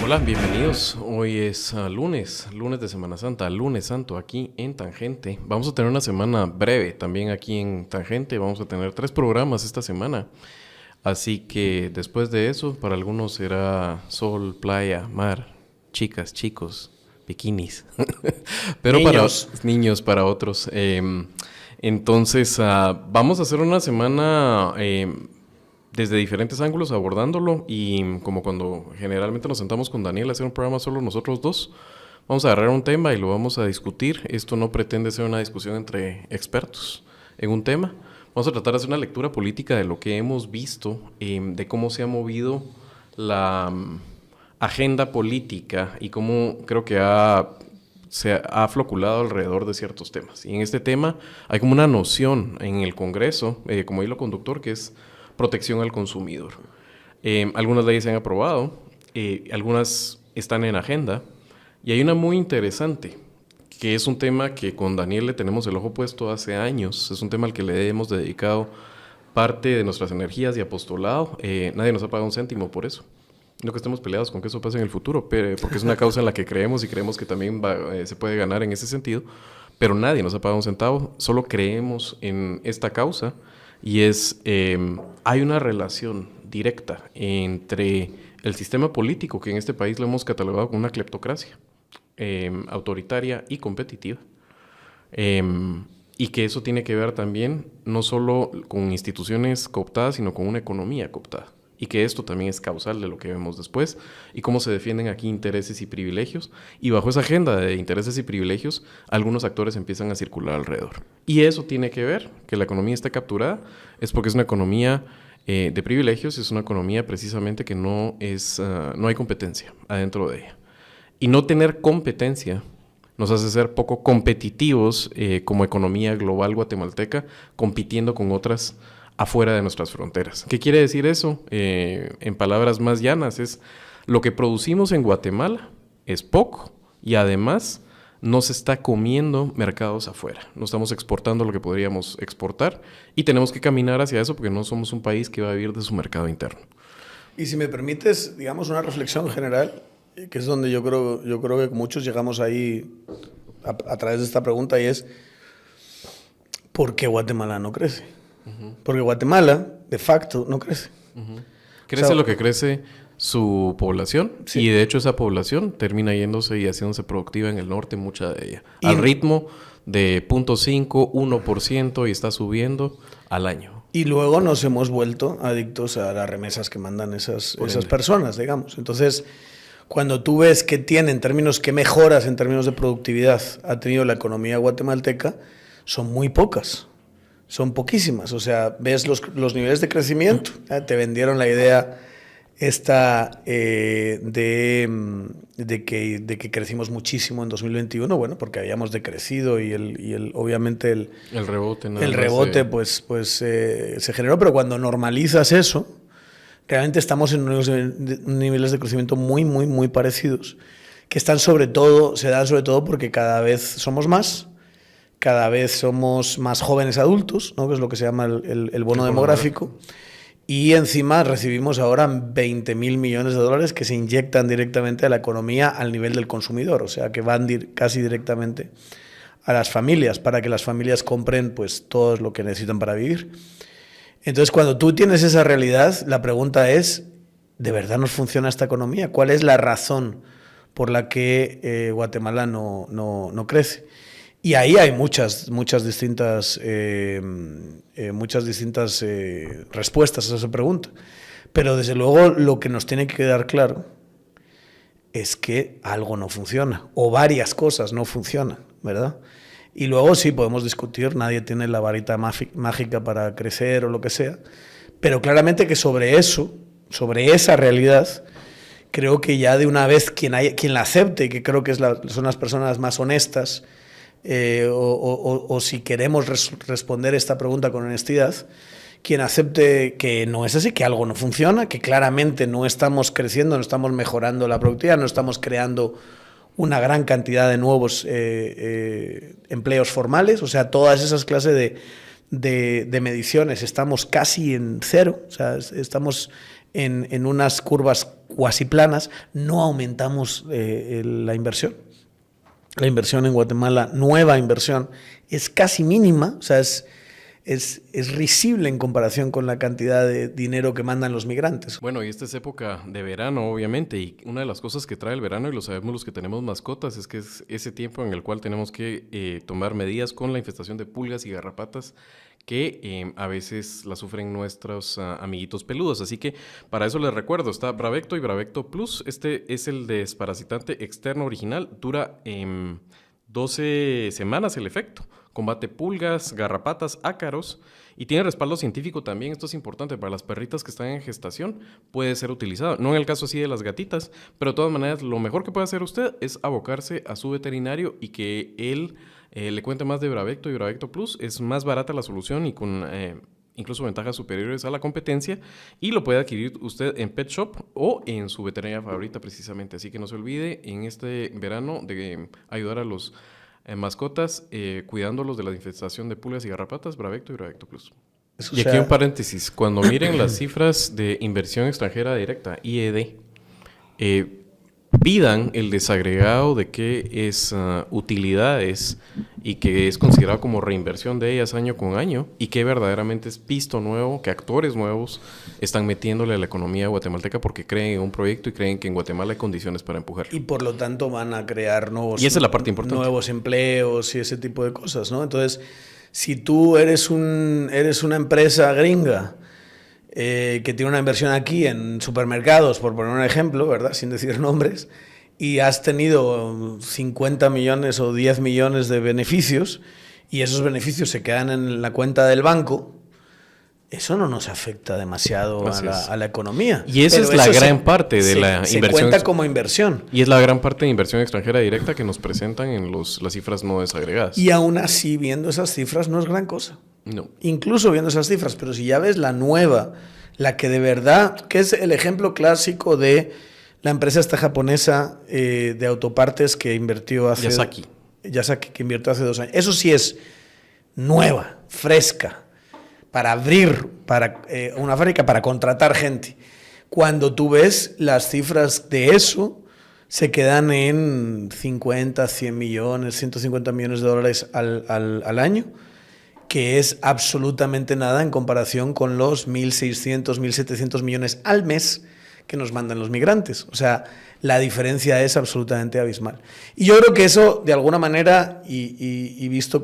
Hola, bienvenidos. Hoy es lunes de Semana Santa, lunes santo aquí en Tangente. Vamos a tener una semana breve también aquí en Tangente. Vamos a tener 3 programas esta semana. Así que después de eso, para algunos será sol, playa, mar, chicas, chicos, bikinis. Pero Niños. para niños, para otros. Entonces, vamos a hacer una semana desde diferentes ángulos abordándolo, y como cuando generalmente nos sentamos con Daniel a hacer un programa solo nosotros dos, vamos a agarrar un tema y lo vamos a discutir. Esto no pretende ser una discusión entre expertos en un tema. Vamos a tratar de hacer una lectura política de lo que hemos visto, de cómo se ha movido la agenda política y cómo creo que se ha floculado alrededor de ciertos temas. Y en este tema hay como una noción en el Congreso, como hilo conductor, que es protección al consumidor. Algunas leyes se han aprobado, algunas están en agenda, y hay una muy interesante, que es un tema que con Daniel le tenemos el ojo puesto hace años. Es un tema al que le hemos dedicado parte de nuestras energías y apostolado. Nadie nos ha pagado un céntimo por eso. No que estemos peleados con que eso pase en el futuro, porque es una causa en la que creemos y creemos que también se puede ganar en ese sentido, pero nadie nos ha pagado un centavo. Solo creemos en esta causa. Y hay una relación directa entre el sistema político, que en este país lo hemos catalogado como una cleptocracia autoritaria y competitiva, y que eso tiene que ver también no solo con instituciones cooptadas, sino con una economía cooptada, y que esto también es causal de lo que vemos después, y cómo se defienden aquí intereses y privilegios, y bajo esa agenda de intereses y privilegios, algunos actores empiezan a circular alrededor. Y eso tiene que ver, que la economía esté capturada, es porque es una economía de privilegios, es una economía precisamente que no hay competencia adentro de ella. Y no tener competencia nos hace ser poco competitivos como economía global guatemalteca, compitiendo con otras afuera de nuestras fronteras. ¿Qué quiere decir eso? En palabras más llanas, es lo que producimos en Guatemala es poco, y además no se está comiendo mercados afuera. No estamos exportando lo que podríamos exportar, y tenemos que caminar hacia eso porque no somos un país que va a vivir de su mercado interno. Y si me permites, digamos, una reflexión general, que es donde yo creo que muchos llegamos ahí a través de esta pregunta, y es ¿por qué Guatemala no crece? Porque Guatemala, de facto, no crece. Crece lo que crece su población, sí. Y de hecho esa población termina yéndose y haciéndose productiva en el norte, mucha de ella, al ritmo de 0.5, 1%, y está subiendo al año. Y luego nos hemos vuelto adictos a las remesas que mandan esas personas, digamos. Entonces, cuando tú ves qué mejoras en términos de productividad ha tenido la economía guatemalteca, son muy pocas. Son poquísimas. O sea, ves los niveles de crecimiento. Te vendieron la idea esta de que crecimos muchísimo en 2021, bueno, porque habíamos decrecido y obviamente el rebote pues se generó, pero cuando normalizas eso, realmente estamos en unos niveles de crecimiento muy, muy, muy parecidos, que se dan sobre todo porque cada vez somos más, cada vez somos más jóvenes adultos, ¿no? Que es lo que se llama el bono demográfico. Y encima recibimos ahora 20.000 millones de dólares que se inyectan directamente a la economía al nivel del consumidor, o sea que van casi directamente a las familias, para que las familias compren pues todo lo que necesitan para vivir. Entonces, cuando tú tienes esa realidad, la pregunta es, ¿de verdad nos funciona esta economía? ¿Cuál es la razón por la que Guatemala no crece? Y ahí hay muchas distintas respuestas a esa pregunta. Pero desde luego lo que nos tiene que quedar claro es que algo no funciona, o varias cosas no funcionan, ¿verdad? Y luego sí podemos discutir, nadie tiene la varita mágica para crecer o lo que sea, pero claramente que sobre esa realidad, creo que ya de una vez quien la acepte, que creo que son las personas más honestas, o si queremos responder esta pregunta con honestidad, quien acepte que no es así, que algo no funciona, que claramente no estamos creciendo, no estamos mejorando la productividad, no estamos creando una gran cantidad de nuevos empleos formales, o sea, todas esas clases de mediciones estamos casi en cero, o sea, estamos en unas curvas cuasi planas, no aumentamos la inversión. La inversión en Guatemala, nueva inversión, es casi mínima, o sea, es risible en comparación con la cantidad de dinero que mandan los migrantes. Bueno, y esta es época de verano, obviamente, y una de las cosas que trae el verano, y lo sabemos los que tenemos mascotas, es que es ese tiempo en el cual tenemos que tomar medidas con la infestación de pulgas y garrapatas que a veces la sufren nuestros amiguitos peludos. Así que para eso les recuerdo, está Bravecto y Bravecto Plus. Este es el desparasitante externo original, dura 12 semanas el efecto. Combate pulgas, garrapatas, ácaros y tiene respaldo científico también. Esto es importante para las perritas que están en gestación. Puede ser utilizado, no en el caso así de las gatitas, pero de todas maneras lo mejor que puede hacer usted es abocarse a su veterinario y que él le cuente más de Bravecto y Bravecto Plus. Es más barata la solución y con incluso ventajas superiores a la competencia, y lo puede adquirir usted en Pet Shop o en su veterinaria favorita precisamente. Así que no se olvide en este verano de ayudar a los mascotas cuidándolos de la infestación de pulgas y garrapatas. Bravecto y Bravecto Plus. Y aquí un paréntesis, cuando miren las cifras de inversión extranjera directa, IED, pidan el desagregado de qué es utilidades y que es considerado como reinversión de ellas año con año, y que verdaderamente es pisto nuevo, que actores nuevos están metiéndole a la economía guatemalteca porque creen en un proyecto y creen que en Guatemala hay condiciones para empujarlo. Y por lo tanto van a crear y esa es la parte importante, nuevos empleos y ese tipo de cosas, ¿no? Entonces, si tú eres una empresa gringa que tiene una inversión aquí en supermercados, por poner un ejemplo, ¿verdad? Sin decir nombres, y has tenido 50 millones o 10 millones de beneficios y esos beneficios se quedan en la cuenta del banco, eso no nos afecta demasiado a la economía. Y esa es la gran parte de la inversión. Se cuenta como inversión. Y es la gran parte de inversión extranjera directa que nos presentan en las cifras no desagregadas. Y aún así, viendo esas cifras, no es gran cosa. No. Incluso viendo esas cifras, pero si ya ves la nueva, la que de verdad, que es el ejemplo clásico de la empresa esta japonesa de autopartes que invirtió hace... Yasaki, que invirtió hace 2 años. Eso sí es nueva, fresca, para abrir una fábrica, para contratar gente. Cuando tú ves las cifras de eso, se quedan en 50, 100 millones, 150 millones de dólares al año, que es absolutamente nada en comparación con los 1.600, 1.700 millones al mes que nos mandan los migrantes. O sea, la diferencia es absolutamente abismal. Y yo creo que eso, de alguna manera, y visto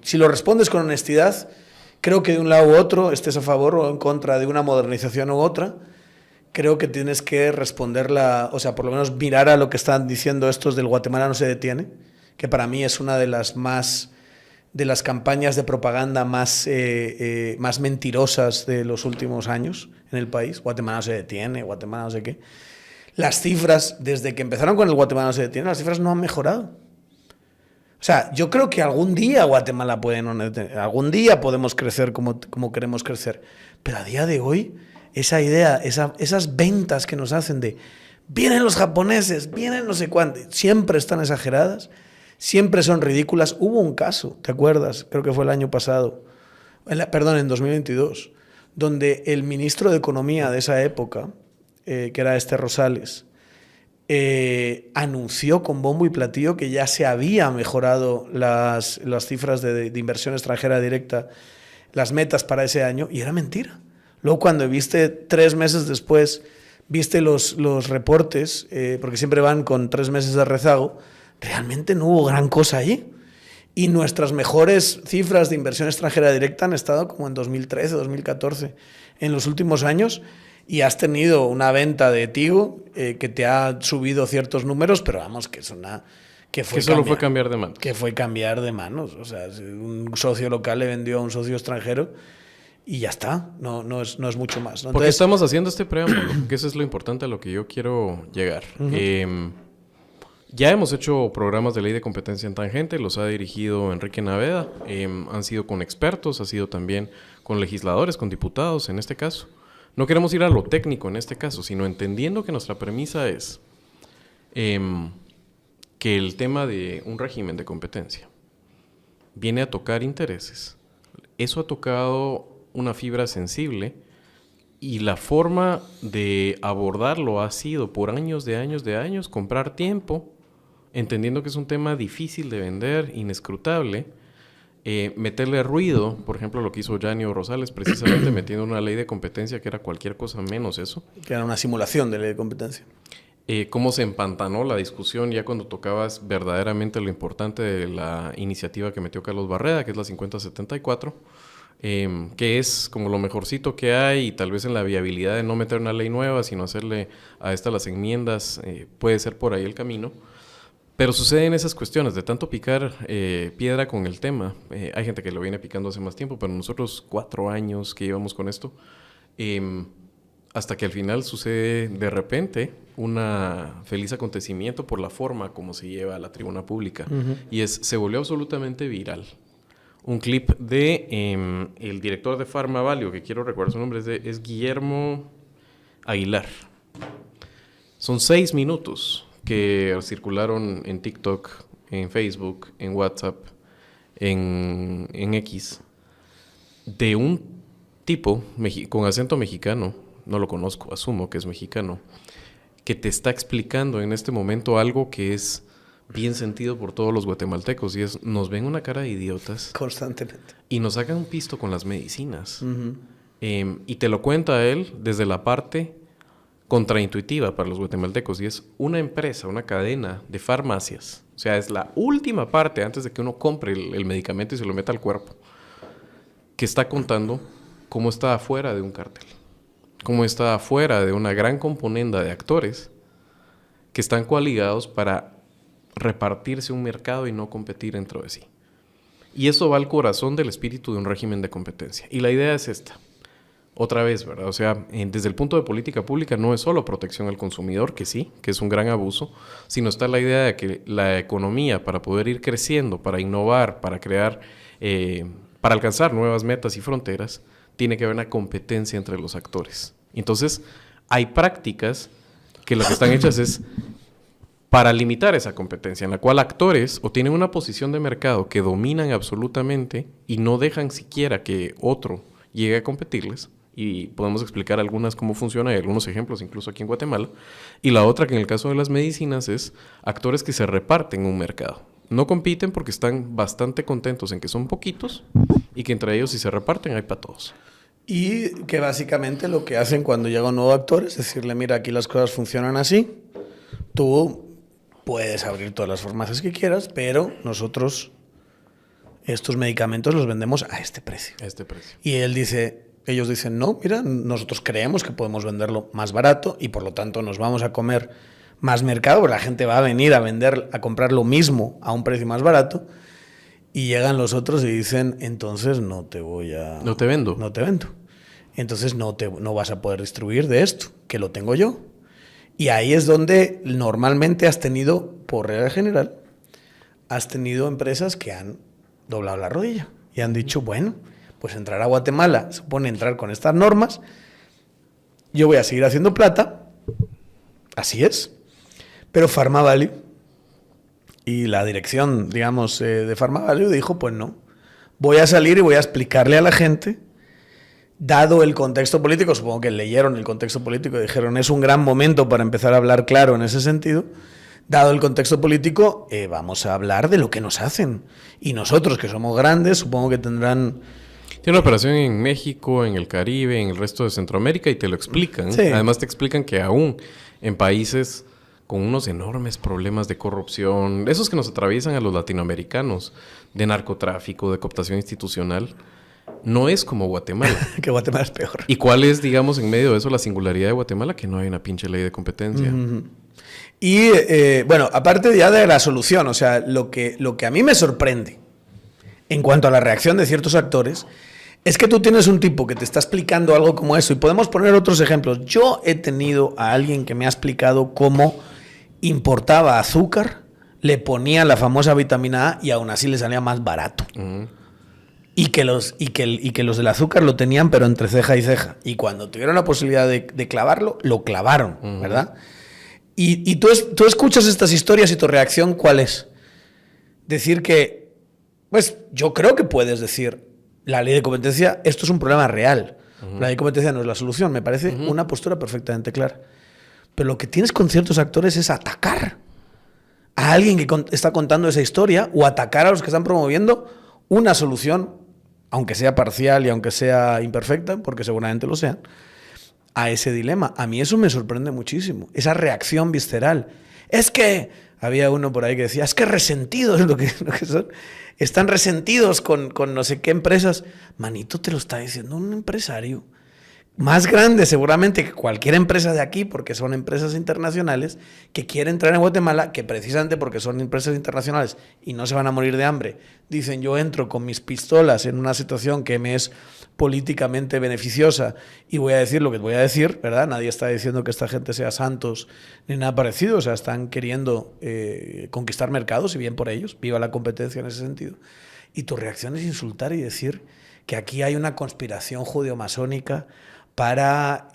si lo respondes con honestidad, creo que de un lado u otro, estés a favor o en contra de una modernización u otra, creo que tienes que responderla, o sea, por lo menos mirar a lo que están diciendo estos del Guatemala no se detiene, que para mí es una de las campañas de propaganda más mentirosas de los últimos años en el país. Guatemala no se detiene, Guatemala no sé qué. Las cifras, desde que empezaron con el Guatemala no se detiene, las cifras no han mejorado. O sea, yo creo que algún día Guatemala algún día podemos crecer como queremos crecer. Pero a día de hoy, esa idea, esas ventas que nos hacen de vienen los japoneses, vienen no sé cuánto, siempre están exageradas, siempre son ridículas. Hubo un caso, ¿te acuerdas? Creo que fue el año pasado, en 2022, donde el ministro de Economía de esa época, que era Rosales, anunció con bombo y platillo que ya se había mejorado las cifras de inversión extranjera directa, las metas para ese año, y era mentira. Luego cuando viste 3 meses después, viste los reportes, porque siempre van con 3 meses de rezago, realmente no hubo gran cosa allí. Y nuestras mejores cifras de inversión extranjera directa han estado como en 2013, 2014, en los últimos años. Y has tenido una venta de Tigo que te ha subido ciertos números, pero vamos, que es una... Que solo fue cambiar de manos. Que fue cambiar de manos. O sea, un socio local le vendió a un socio extranjero y ya está. No es mucho más, ¿no? Porque estamos haciendo este preámbulo, que eso es lo importante a lo que yo quiero llegar. Ya hemos hecho programas de ley de competencia en Tangente, los ha dirigido Enrique Naveda, han sido con expertos, ha sido también con legisladores, con diputados en este caso. No queremos ir a lo técnico en este caso, sino entendiendo que nuestra premisa es que el tema de un régimen de competencia viene a tocar intereses eso ha tocado una fibra sensible y la forma de abordarlo ha sido por años de años, comprar tiempo, entendiendo que es un tema difícil de vender, inescrutable, meterle ruido, por ejemplo, lo que hizo Yanio Rosales, precisamente metiendo una ley de competencia que era cualquier cosa menos eso. Que era una simulación de ley de competencia. Cómo se empantanó la discusión ya cuando tocabas verdaderamente lo importante de la iniciativa que metió Carlos Barreda, que es la 5074, que es como lo mejorcito que hay y tal vez en la viabilidad de no meter una ley nueva, sino hacerle a esta las enmiendas, puede ser por ahí el camino. Pero suceden esas cuestiones de tanto picar piedra con el tema. Hay gente que lo viene picando hace más tiempo, pero nosotros 4 años que llevamos con esto, hasta que al final sucede de repente un feliz acontecimiento por la forma como se lleva a la tribuna pública. Y se volvió absolutamente viral. Un clip de el director de PharmaValue, que quiero recordar su nombre, es Guillermo Aguilar. Son 6 minutos que circularon en TikTok, en Facebook, en WhatsApp, en X, de un tipo con acento mexicano, no lo conozco, asumo que es mexicano, que te está explicando en este momento algo que es bien sentido por todos los guatemaltecos, y es, nos ven una cara de idiotas. Constantemente. Y nos sacan un pisto con las medicinas. Y te lo cuenta él desde la parte contraintuitiva para los guatemaltecos, y es una empresa, una cadena de farmacias. O sea, es la última parte antes de que uno compre el medicamento y se lo meta al cuerpo, que está contando cómo está afuera de un cártel, cómo está afuera de una gran componenda de actores que están coaligados para repartirse un mercado y no competir dentro de sí. Y eso va al corazón del espíritu de un régimen de competencia. Y la idea es esta. Otra vez, ¿verdad? O sea, desde el punto de política pública no es solo protección al consumidor, que sí, que es un gran abuso, sino está la idea de que la economía, para poder ir creciendo, para innovar, para crear, para alcanzar nuevas metas y fronteras, tiene que haber una competencia entre los actores. Entonces, hay prácticas que lo que están hechas es para limitar esa competencia, en la cual actores o tienen una posición de mercado que dominan absolutamente y no dejan siquiera que otro llegue a competirles. Y podemos explicar algunas cómo funciona y algunos ejemplos incluso aquí en Guatemala. Y la otra, que en el caso de las medicinas, es actores que se reparten un mercado. No compiten porque están bastante contentos en que son poquitos y que entre ellos, si se reparten, hay para todos. Y que básicamente lo que hacen cuando llega un nuevo actor es decirle, mira, aquí las cosas funcionan así, tú puedes abrir todas las farmacias que quieras, pero nosotros estos medicamentos los vendemos a este precio. A este precio. Y ellos dicen, no, mira, nosotros creemos que podemos venderlo más barato y por lo tanto nos vamos a comer más mercado, porque la gente va a venir a comprar lo mismo a un precio más barato. Y llegan los otros y dicen, entonces no te vendo. Entonces no vas a poder distribuir de esto, que lo tengo yo. Y ahí es donde normalmente por regla general, has tenido empresas que han doblado la rodilla y han dicho, bueno, pues entrar a Guatemala supone entrar con estas normas, yo voy a seguir haciendo plata, así es, pero PharmaValue y la dirección, digamos, de PharmaValue dijo, pues no, voy a salir y voy a explicarle a la gente, dado el contexto político, supongo que leyeron el contexto político y dijeron, es un gran momento para empezar a hablar claro en ese sentido. Dado el contexto político, vamos a hablar de lo que nos hacen. Y nosotros, que somos grandes, supongo que tendrán... Tiene una operación en México, en el Caribe, en el resto de Centroamérica y te lo explican. Sí. Además te explican que aún en países con unos enormes problemas de corrupción, esos que nos atraviesan a los latinoamericanos, de narcotráfico, de cooptación institucional, no es como Guatemala. Que Guatemala es peor. ¿Y cuál es, digamos, en medio de eso la singularidad de Guatemala? Que no hay una pinche ley de competencia. Y, bueno, aparte ya de la solución, o sea, lo que a mí me sorprende en cuanto a la reacción de ciertos actores es que tú tienes un tipo que te está explicando algo como eso, y podemos poner otros ejemplos. Yo he tenido a alguien que me ha explicado cómo importaba azúcar, le ponía la famosa vitamina A y aún así le salía más barato. Y que los del azúcar lo tenían, pero entre ceja y ceja. Y cuando tuvieron la posibilidad de clavarlo, lo clavaron, ¿verdad? Y tú escuchas estas historias y tu reacción, ¿cuál es? Decir que, pues yo creo que puedes decir, la ley de competencia, esto es un problema real. La ley de competencia no es la solución, me parece una postura perfectamente clara. Pero lo que tienes con ciertos actores es atacar a alguien que está contando esa historia o atacar a los que están promoviendo una solución, aunque sea parcial y aunque sea imperfecta, porque seguramente lo sean, a ese dilema. A mí eso me sorprende muchísimo, esa reacción visceral. Es que había uno por ahí que decía, es que resentidos lo que son. Están resentidos con no sé qué empresas. Manito, te lo está diciendo un empresario más grande seguramente que cualquier empresa de aquí, porque son empresas internacionales que quieren entrar en Guatemala, que precisamente porque son empresas internacionales y no se van a morir de hambre, dicen yo entro con mis pistolas en una situación que me es políticamente beneficiosa y voy a decir lo que voy a decir, ¿verdad? Nadie está diciendo que esta gente sea santos ni nada parecido, o sea, están queriendo conquistar mercados y bien por ellos, viva la competencia en ese sentido. Y tu reacción es insultar y decir que aquí hay una conspiración judeo-masónica para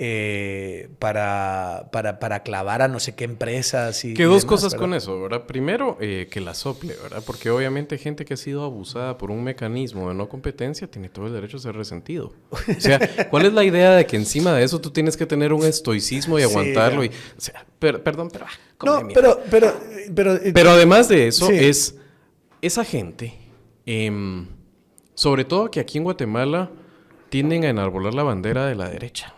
clavar a no sé qué empresas. Que dos cosas con eso, ¿verdad? Primero, que la sople, ¿verdad? Porque obviamente gente que ha sido abusada por un mecanismo de no competencia tiene todo el derecho a ser resentido. O sea, ¿cuál es la idea de que encima de eso tú tienes que tener un estoicismo y aguantarlo? Sí, o sea, perdón, pero... No, pero además de eso, es esa gente, sobre todo que aquí en Guatemala tienden a enarbolar la bandera de la derecha.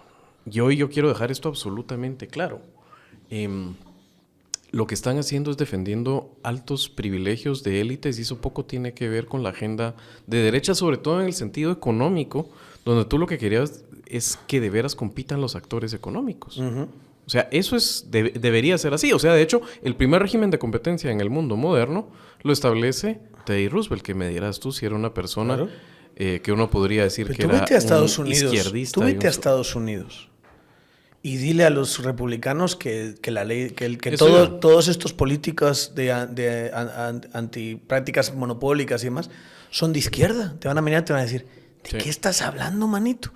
Y hoy yo quiero dejar esto absolutamente claro. Lo que están haciendo es defendiendo altos privilegios de élites y eso poco tiene que ver con la agenda de derecha, sobre todo en el sentido económico, donde tú lo que querías es que de veras compitan los actores económicos. O sea, eso debería ser así. O sea, de hecho, el primer régimen de competencia en el mundo moderno lo establece Teddy Roosevelt, que me dirás tú si era una persona... Claro. Que uno podría decir que era un izquierdista. Tú vete a Estados Unidos y dile a los republicanos que la ley, que todos estos políticos de antiprácticas monopólicas y demás son de izquierda. Te van a mirar y te van a decir, ¿de qué estás hablando, manito?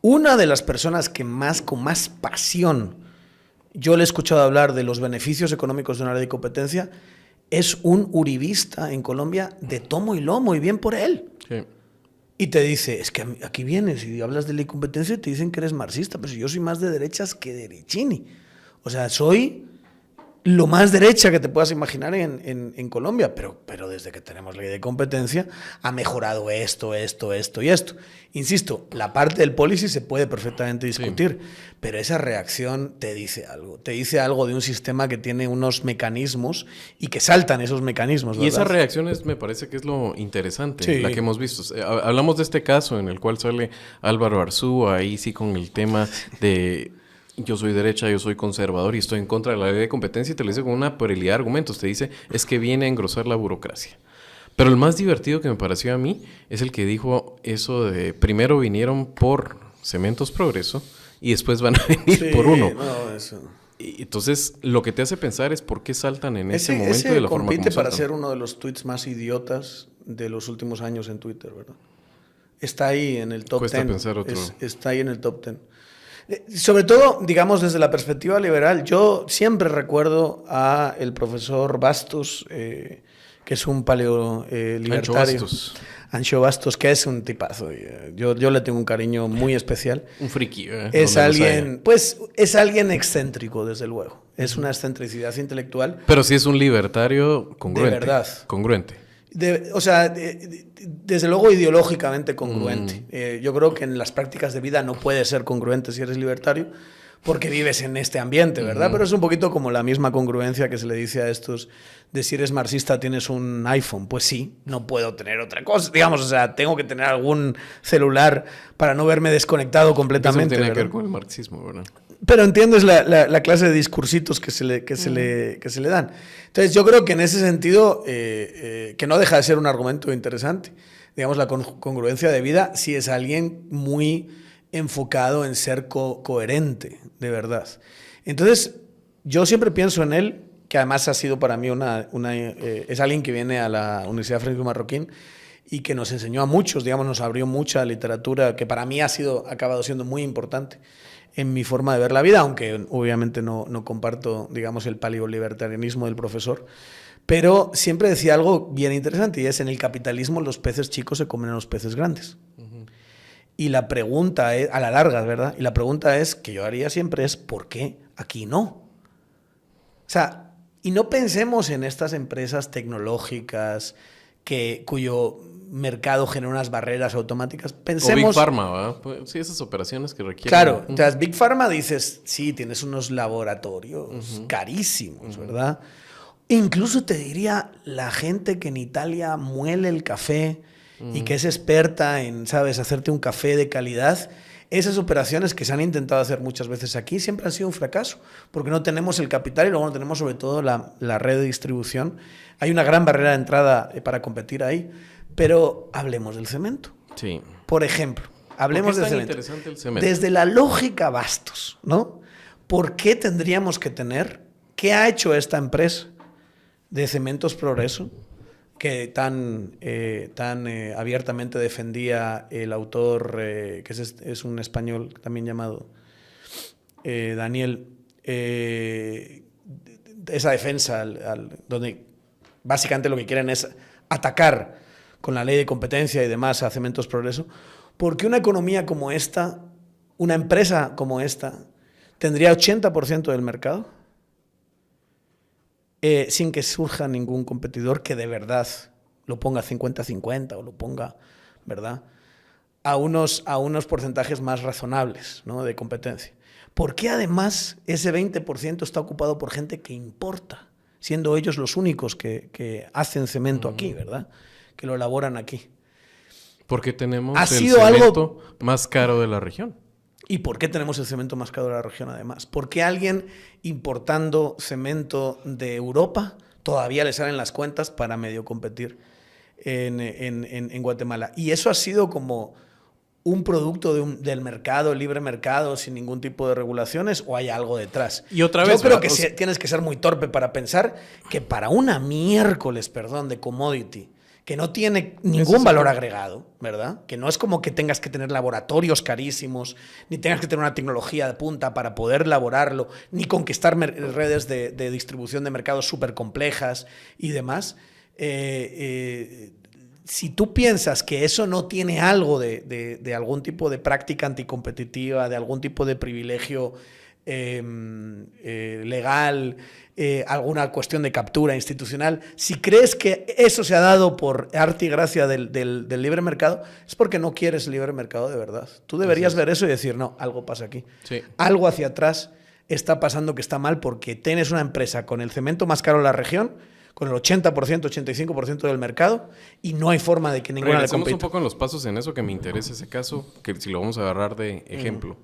Una de las personas que con más pasión yo le he escuchado hablar de los beneficios económicos de una ley de competencia es un uribista en Colombia de tomo y lomo, y bien por él. Sí. Y te dice, es que aquí vienes y hablas de ley de competencia y te dicen que eres marxista, pero si yo soy más de derechas que derechini. O sea, soy lo más derecha que te puedas imaginar en Colombia, pero desde que tenemos ley de competencia ha mejorado esto y esto. Insisto, la parte del policy se puede perfectamente discutir, pero esa reacción te dice algo de un sistema que tiene unos mecanismos y que saltan esos mecanismos, ¿verdad? Y esas reacciones me parece que es lo interesante, la que hemos visto. Hablamos de este caso en el cual sale Álvaro Arzú, ahí sí con el tema de... Yo soy derecha, yo soy conservador y estoy en contra de la ley de competencia y te lo dice con una pluralidad de argumentos. Te dice, es que viene a engrosar la burocracia. Pero el más divertido que me pareció a mí es el que dijo eso de primero vinieron por Cementos Progreso y después van a venir por uno. No, eso. Y entonces, lo que te hace pensar es por qué saltan en ese momento de la forma como compite para ser uno de los tweets más idiotas de los últimos años en Twitter, ¿verdad? Está ahí en el top 10. Pensar otro. Está ahí en el top 10. Sobre todo, digamos, desde la perspectiva liberal, yo siempre recuerdo a el profesor Bastos, que es un paleolibertario. Ancho Bastos, que es un tipazo. Yo le tengo un cariño muy especial. Un friki. Es alguien excéntrico, desde luego. Es una excentricidad intelectual. Pero sí es un libertario congruente. De verdad. Congruente. Desde luego ideológicamente congruente. Yo creo que en las prácticas de vida no puedes ser congruente si eres libertario porque vives en este ambiente, ¿verdad? Pero es un poquito como la misma congruencia que se le dice a estos de si eres marxista tienes un iPhone. Pues sí, no puedo tener otra cosa. Digamos, o sea, tengo que tener algún celular para no verme desconectado completamente. Eso tiene que ver con el marxismo, ¿verdad? Pero entiendes la clase de discursitos que se le dan. Entonces, yo creo que en ese sentido, que no deja de ser un argumento interesante. Digamos, la congruencia de vida si es alguien muy enfocado en ser coherente, de verdad. Entonces, yo siempre pienso en él, que además ha sido para mí es alguien que viene a la Universidad Francisco Marroquín y que nos enseñó a muchos, digamos, nos abrió mucha literatura que para mí ha acabado siendo muy importante en mi forma de ver la vida, aunque obviamente no comparto, digamos, el paleolibertarianismo del profesor, pero siempre decía algo bien interesante y es: en el capitalismo los peces chicos se comen a los peces grandes. Uh-huh. Y la pregunta es, a la larga, ¿verdad? Y la pregunta es, que yo haría siempre es, ¿por qué aquí no? O sea, y no pensemos en estas empresas tecnológicas cuyo mercado genera unas barreras automáticas. Pensemos... O Big Pharma, ¿verdad? Pues, sí, esas operaciones que requieren... Claro, entonces Big Pharma dices, sí, tienes unos laboratorios carísimos, ¿verdad? Incluso te diría la gente que en Italia muele el café y que es experta en, ¿sabes?, hacerte un café de calidad. Esas operaciones que se han intentado hacer muchas veces aquí siempre han sido un fracaso, porque no tenemos el capital y luego no tenemos sobre todo la red de distribución. Hay una gran barrera de entrada para competir ahí, pero hablemos del cemento. Sí. Por ejemplo, hablemos del cemento. Interesante el cemento. Desde la lógica Bastos, ¿no? ¿Por qué tendríamos que tener? ¿Qué ha hecho esta empresa de Cementos Progreso que tan abiertamente defendía el autor, que es un español también llamado Daniel, esa defensa donde básicamente lo que quieren es atacar con la ley de competencia y demás a Cementos Progreso? Porque una economía como esta, una empresa como esta, tendría 80% del mercado sin que surja ningún competidor que de verdad lo ponga 50-50 o lo ponga, ¿verdad?, a unos porcentajes más razonables, ¿no?, de competencia. ¿Por qué además ese 20% está ocupado por gente que importa, siendo ellos los únicos que hacen cemento aquí, ¿verdad?, que lo elaboran aquí? Porque tenemos el cemento más caro de la región. ¿Y por qué tenemos el cemento más caro de la región además? ¿Por qué alguien importando cemento de Europa todavía le salen las cuentas para medio competir en Guatemala? Y eso ha sido como un producto del mercado, el libre mercado, sin ningún tipo de regulaciones, ¿o hay algo detrás? Y otra vez, yo creo que tienes que ser muy torpe para pensar que para una miércoles, de commodity, que no tiene ningún valor agregado, ¿verdad? Que no es como que tengas que tener laboratorios carísimos, ni tengas que tener una tecnología de punta para poder elaborarlo, ni conquistar redes de distribución de mercados súper complejas y demás. Si tú piensas que eso no tiene algo de algún tipo de práctica anticompetitiva, de algún tipo de privilegio legal, alguna cuestión de captura institucional, si crees que eso se ha dado por arte y gracia del libre mercado, es porque no quieres libre mercado de verdad. Tú deberías ver eso y decir, no, algo pasa aquí. Sí. Algo hacia atrás está pasando que está mal, porque tienes una empresa con el cemento más caro de la región, con el 80%, 85% del mercado, y no hay forma de que ninguna le compita. Un poco en los pasos en eso, que me interesa ese caso, que si lo vamos a agarrar de ejemplo.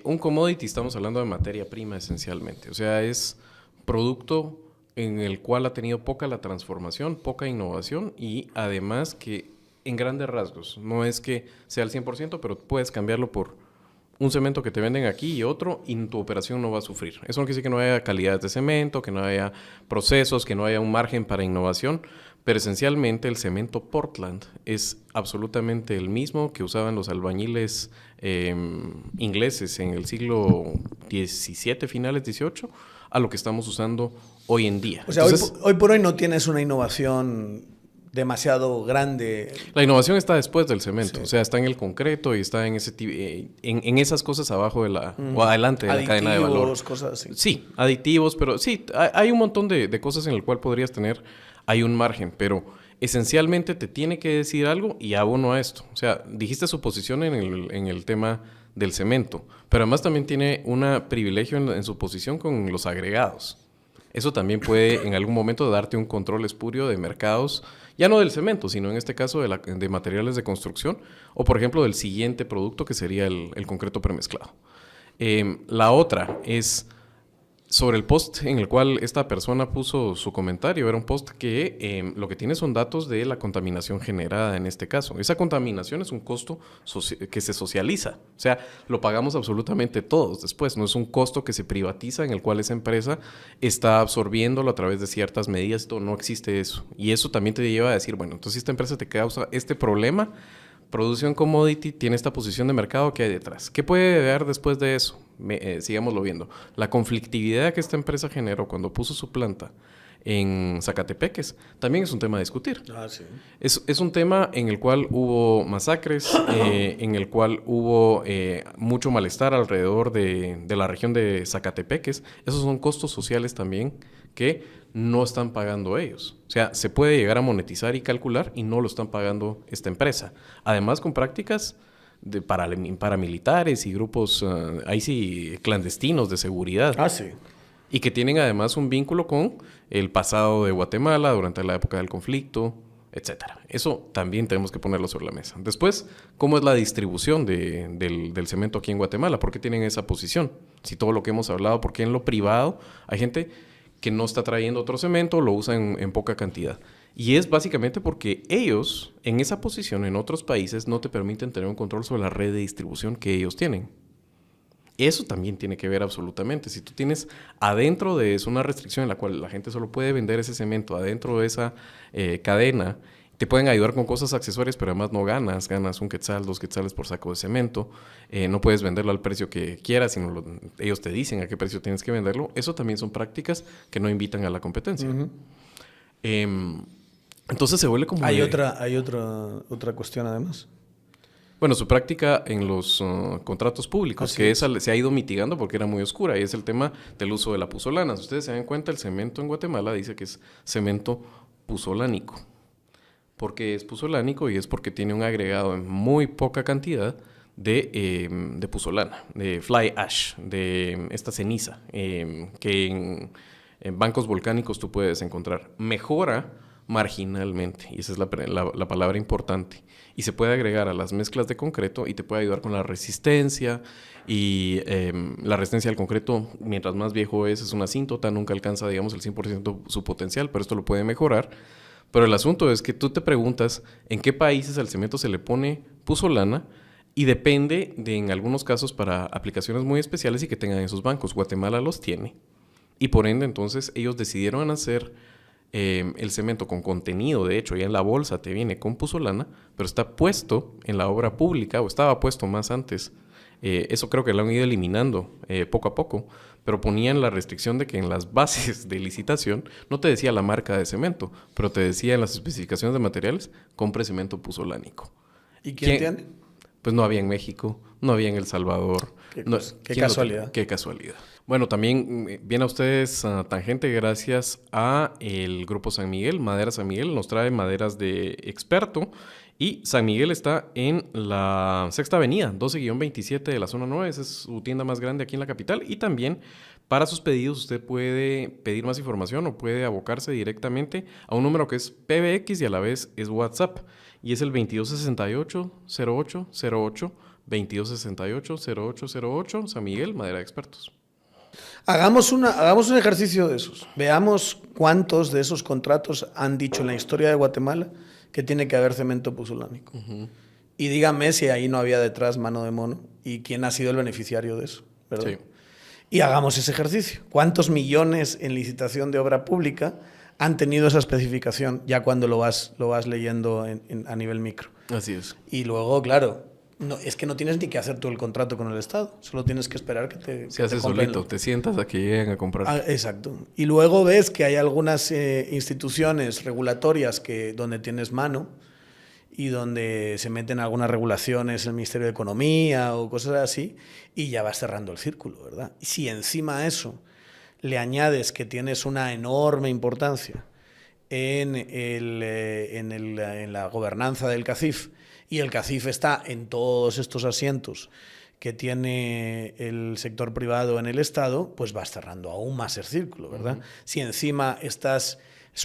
Un commodity, estamos hablando de materia prima esencialmente. O sea, es producto en el cual ha tenido poca la transformación, poca innovación, y además que en grandes rasgos, no es que sea al 100%, pero puedes cambiarlo por un cemento que te venden aquí y otro, y tu operación no va a sufrir. Eso no quiere decir que no haya calidad de cemento, que no haya procesos, que no haya un margen para innovación, pero esencialmente el cemento Portland es absolutamente el mismo que usaban los albañiles ingleses en el siglo XVII, finales XVIII, a lo que estamos usando hoy en día. O sea, entonces, hoy por hoy no tienes una innovación demasiado grande. La innovación está después del cemento, sí. O sea, está en el concreto y está en ese en esas cosas abajo de o adelante de la cadena de valor. Cosas así. Sí, aditivos, pero sí, hay un montón de cosas en el cual podrías tener, hay un margen, pero esencialmente te tiene que decir algo y abono a esto. O sea, dijiste su posición en el tema del cemento, pero además también tiene un privilegio en su posición con los agregados. Eso también puede en algún momento darte un control espurio de mercados, ya no del cemento, sino en este caso de materiales de construcción, o por ejemplo del siguiente producto que sería el concreto premezclado. La otra es sobre el post en el cual esta persona puso su comentario. Era un post que lo que tiene son datos de la contaminación generada en este caso. Esa contaminación es un costo que se socializa. O sea, lo pagamos absolutamente todos después. No es un costo que se privatiza en el cual esa empresa está absorbiéndolo a través de ciertas medidas. No existe eso. Y eso también te lleva a decir, bueno, entonces esta empresa te causa este problema, produce un commodity, tiene esta posición de mercado que hay detrás. ¿Qué puede haber después de eso? Sigámoslo viendo. La conflictividad que esta empresa generó cuando puso su planta en Zacatepeques, también es un tema a discutir. Sí. Es un tema en el cual hubo masacres, en el cual hubo mucho malestar alrededor de la región de Zacatepeques. Esos son costos sociales también que no están pagando ellos. O sea, se puede llegar a monetizar y calcular y no lo están pagando esta empresa. Además, con prácticas de paramilitares y grupos, ahí sí, clandestinos de seguridad. Sí. Y que tienen además un vínculo con el pasado de Guatemala durante la época del conflicto, etcétera. Eso también tenemos que ponerlo sobre la mesa. Después, ¿cómo es la distribución del cemento aquí en Guatemala? ¿Por qué tienen esa posición? Si todo lo que hemos hablado, ¿por qué en lo privado hay gente que no está trayendo otro cemento, lo usa en poca cantidad? Y es básicamente porque ellos, en esa posición en otros países, no te permiten tener un control sobre la red de distribución que ellos tienen. Eso también tiene que ver absolutamente. Si tú tienes adentro de eso una restricción en la cual la gente solo puede vender ese cemento adentro de esa cadena, te pueden ayudar con cosas accesorias, pero además no ganas. Ganas 1 quetzal, 2 quetzales por saco de cemento. No puedes venderlo al precio que quieras, sino ellos te dicen a qué precio tienes que venderlo. Eso también son prácticas que no invitan a la competencia. Entonces se vuelve como... Hay otra cuestión además. Bueno, su práctica en los contratos públicos, que esa se ha ido mitigando porque era muy oscura, y es el tema del uso de la puzolana. Si ustedes se dan cuenta, el cemento en Guatemala dice que es cemento puzolánico. ¿Por qué es puzolánico? Y es porque tiene un agregado en muy poca cantidad de puzolana, de fly ash, de esta ceniza, que en bancos volcánicos tú puedes encontrar. Mejora marginalmente, y esa es la palabra importante, y se puede agregar a las mezclas de concreto y te puede ayudar con la resistencia, y la resistencia al concreto, mientras más viejo es una asíntota, nunca alcanza, digamos, el 100% su potencial, pero esto lo puede mejorar. Pero el asunto es que tú te preguntas en qué países al cemento se le pone puzolana, y depende de, en algunos casos, para aplicaciones muy especiales y que tengan esos bancos. Guatemala los tiene, y por ende, entonces, ellos decidieron hacer el cemento con contenido. De hecho, ya en la bolsa te viene con puzolana, pero está puesto en la obra pública, o estaba puesto más antes. Eso creo que lo han ido eliminando poco a poco, pero ponían la restricción de que en las bases de licitación no te decía la marca de cemento, pero te decía en las especificaciones de materiales, compre cemento puzolánico. ¿Y quién tiene? Pues no había en México, no había en El Salvador. Qué casualidad. Qué casualidad. Bueno, también viene a ustedes Tangente gracias a el Grupo San Miguel. Madera San Miguel nos trae maderas de experto. Y San Miguel está en la Sexta Avenida, 12-27 de la zona 9. Esa es su tienda más grande aquí en la capital. Y también para sus pedidos usted puede pedir más información o puede abocarse directamente a un número que es PBX y a la vez es WhatsApp. Y es el 2268-0808, 2268-0808, San Miguel, Madera de Expertos. Hagamos un ejercicio de esos. Veamos cuántos de esos contratos han dicho en la historia de Guatemala que tiene que haber cemento puzolánico. Y dígame si ahí no había detrás mano de mono y quién ha sido el beneficiario de eso, ¿verdad? Sí. Y hagamos ese ejercicio. ¿Cuántos millones en licitación de obra pública han tenido esa especificación ya cuando lo vas leyendo a nivel micro? Así es. Y luego, claro, es que no tienes ni que hacer tú el contrato con el Estado, solo tienes que esperar que te se hace solito, te sientas a que lleguen a comprar. Exacto. Y luego ves que hay algunas instituciones regulatorias donde tienes mano y donde se meten algunas regulaciones el Ministerio de Economía o cosas así, y ya vas cerrando el círculo, ¿verdad? Y si encima a eso le añades que tienes una enorme importancia en la gobernanza del CACIF, y el CACIF está en todos estos asientos que tiene el sector privado en el Estado, pues vas cerrando aún más el círculo, ¿verdad? Si encima estás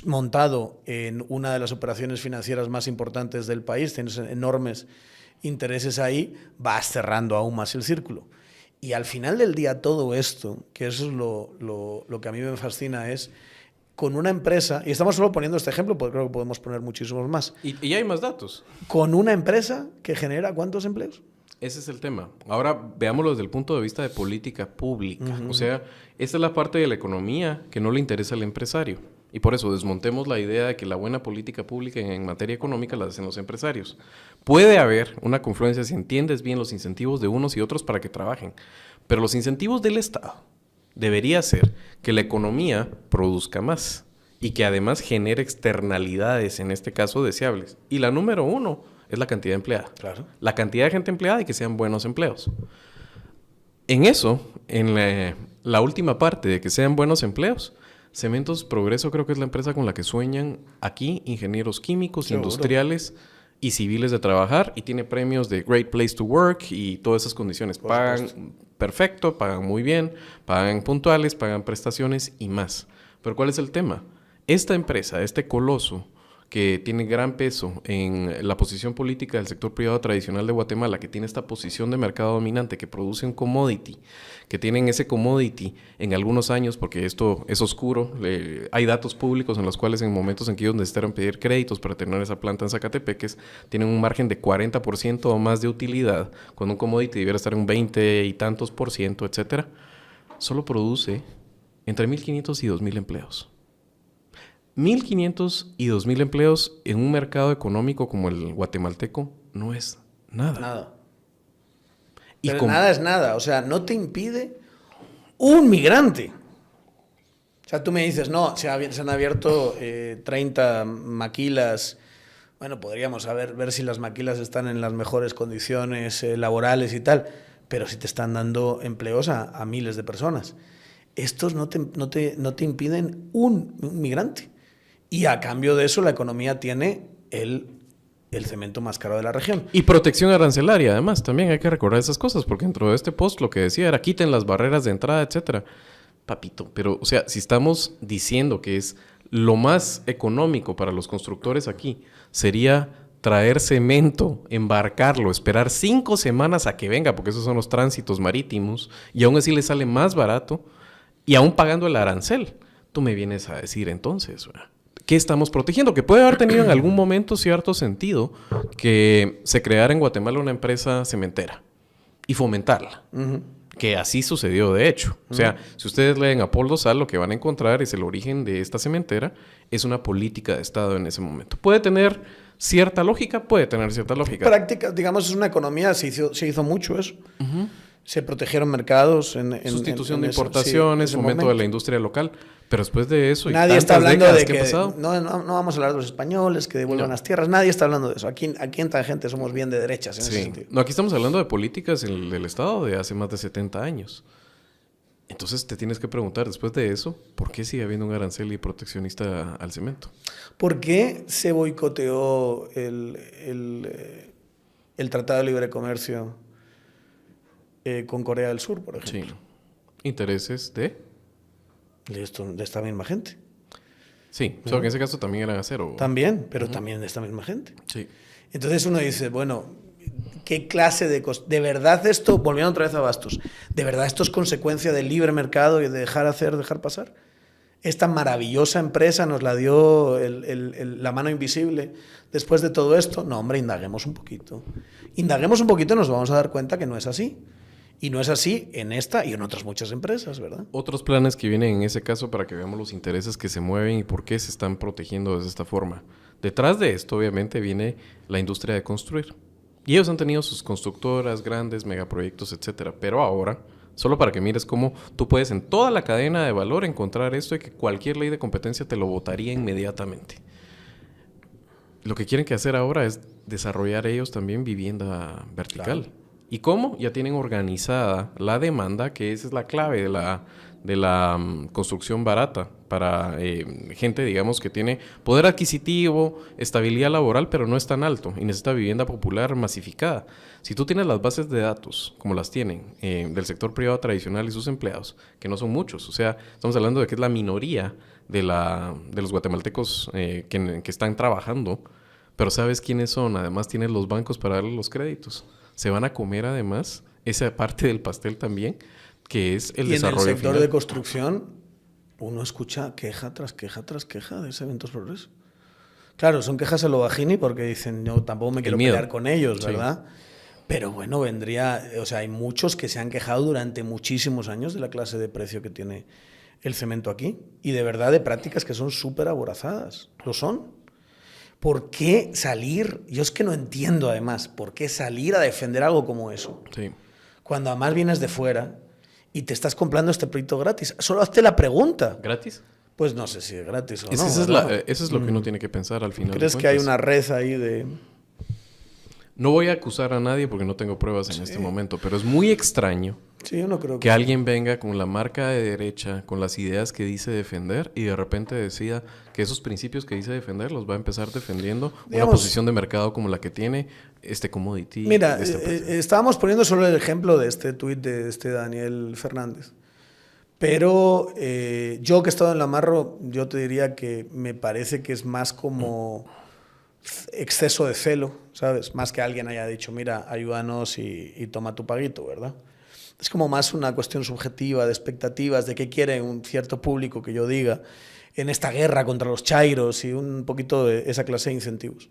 montado en una de las operaciones financieras más importantes del país, tienes enormes intereses ahí, vas cerrando aún más el círculo. Y al final del día todo esto, que eso es lo que a mí me fascina, es con una empresa, y estamos solo poniendo este ejemplo, porque creo que podemos poner muchísimos más. Y hay más datos. Con una empresa que genera ¿cuántos empleos? Ese es el tema. Ahora veámoslo desde el punto de vista de política pública. O sea, esta es la parte de la economía que no le interesa al empresario. Y por eso desmontemos la idea de que la buena política pública en materia económica la hacen los empresarios. Puede haber una confluencia si entiendes bien los incentivos de unos y otros para que trabajen. Pero los incentivos del Estado debería ser que la economía produzca más y que además genere externalidades, en este caso deseables. Y la número 1 es la cantidad empleada. Claro. La cantidad de gente empleada y que sean buenos empleos. En eso, en la última parte de que sean buenos empleos, Cementos Progreso creo que es la empresa con la que sueñan aquí ingenieros químicos, Seguro. Industriales y civiles de trabajar, y tiene premios de Great Place to Work y todas esas condiciones. Pagan perfecto, pagan muy bien, pagan puntuales, pagan prestaciones y más. Pero ¿cuál es el tema? Esta empresa, este coloso que tiene gran peso en la posición política del sector privado tradicional de Guatemala, que tiene esta posición de mercado dominante, que produce un commodity, que tienen ese commodity en algunos años, porque esto es oscuro, hay datos públicos en los cuales en momentos en que ellos necesitaron pedir créditos para tener esa planta en Zacatepeques, tienen un margen de 40% o más de utilidad, cuando un commodity debiera estar en 20 y tantos por ciento, etcétera. Solo produce entre 1.500 y 2.000 empleos. 1.500 y 2.000 empleos en un mercado económico como el guatemalteco no es nada. Nada. Pero nada es nada. O sea, no te impide un migrante. O sea, tú me dices, no, se han abierto 30 maquilas. Bueno, podríamos ver si las maquilas están en las mejores condiciones laborales y tal, pero si te están dando empleos a miles de personas. Estos no te impiden un migrante. Y a cambio de eso, la economía tiene el cemento más caro de la región. Y protección arancelaria, además. También hay que recordar esas cosas, porque dentro de este post lo que decía era quiten las barreras de entrada, etcétera. Papito, pero, o sea, si estamos diciendo que es lo más económico para los constructores aquí, sería traer cemento, embarcarlo, esperar 5 semanas a que venga, porque esos son los tránsitos marítimos, y aún así le sale más barato, y aún pagando el arancel. Tú me vienes a decir entonces, ¿verdad? ¿Qué estamos protegiendo? Que puede haber tenido en algún momento cierto sentido que se creara en Guatemala una empresa cementera y fomentarla. Uh-huh. Que así sucedió de hecho. Uh-huh. O sea, si ustedes leen a Paul Dosal, lo que van a encontrar es el origen de esta cementera. Es una política de Estado en ese momento. ¿Puede tener cierta lógica? Puede tener cierta lógica. Práctica, digamos, es una economía, se hizo mucho eso. Uh-huh. Se protegieron mercados. Sustitución de importaciones, sí, fomento de la industria local. Pero después de eso... Nadie está hablando de que no vamos a hablar de los españoles, que devuelvan las tierras. Nadie está hablando de eso. Aquí en Tangente somos bien de derechas en ese sentido. No, aquí estamos hablando de políticas del Estado de hace más de 70 años. Entonces te tienes que preguntar, después de eso, ¿por qué sigue habiendo un arancel y proteccionista al cemento? ¿Por qué se boicoteó el Tratado de Libre Comercio con Corea del Sur, por ejemplo? Sí. ¿Intereses de esta misma gente? Sí, solo que en ese caso también era acero. También, pero también de esta misma gente. Sí. Entonces uno dice, bueno, ¿qué clase de verdad esto, volviendo otra vez a Bastos, de verdad esto es consecuencia del libre mercado y de dejar pasar? Esta maravillosa empresa nos la dio la mano invisible después de todo esto. No, hombre, indaguemos un poquito. Indaguemos un poquito y nos vamos a dar cuenta que no es así. Y no es así en esta y en otras muchas empresas, ¿verdad? Otros planes que vienen en ese caso para que veamos los intereses que se mueven y por qué se están protegiendo de esta forma. Detrás de esto, obviamente, viene la industria de construir. Y ellos han tenido sus constructoras, grandes, megaproyectos, etcétera. Pero ahora, solo para que mires cómo tú puedes en toda la cadena de valor encontrar esto y que cualquier ley de competencia te lo votaría inmediatamente. Lo que quieren que hacer ahora es desarrollar ellos también vivienda vertical. Claro. ¿Y cómo? Ya tienen organizada la demanda, que esa es la clave de la construcción barata para gente, digamos, que tiene poder adquisitivo, estabilidad laboral, pero no es tan alto y necesita vivienda popular masificada. Si tú tienes las bases de datos, como las tienen, del sector privado tradicional y sus empleados, que no son muchos, o sea, estamos hablando de que es la minoría de los guatemaltecos que están trabajando, pero ¿sabes quiénes son? Además tienes los bancos para darles los créditos. Se van a comer además esa parte del pastel también, que es el desarrollo final. Y en el sector de construcción, uno escucha queja tras queja tras queja de Cementos Progreso. Claro, son quejas a lo bajini porque dicen, yo tampoco me quiero pelear con ellos, ¿verdad? Sí. Pero bueno, hay muchos que se han quejado durante muchísimos años de la clase de precio que tiene el cemento aquí. Y de verdad de prácticas que son súper aborazadas. Lo son. ¿Por qué salir? Yo es que no entiendo además, ¿por qué salir a defender algo como eso? Sí. Cuando además vienes de fuera y te estás comprando este proyecto gratis. Solo hazte la pregunta. ¿Gratis? Pues no sé si es gratis o no. Eso es lo que uno tiene que pensar al final. ¿Crees que hay una red ahí de...? No voy a acusar a nadie porque no tengo pruebas en este momento, pero es muy extraño yo no creo que alguien venga con la marca de derecha, con las ideas que dice defender y de repente decida que esos principios que dice defender los va a empezar defendiendo una posición de mercado como la que tiene este commodity. Mira, estábamos poniendo solo el ejemplo de este tuit de este Daniel Fernández. Pero yo que he estado en la Marro, yo te diría que me parece que es más como exceso de celo, ¿sabes? Más que alguien haya dicho, mira, ayúdanos y toma tu paguito, ¿verdad? Es como más una cuestión subjetiva de expectativas, de qué quiere un cierto público que yo diga en esta guerra contra los chairos y un poquito de esa clase de incentivos.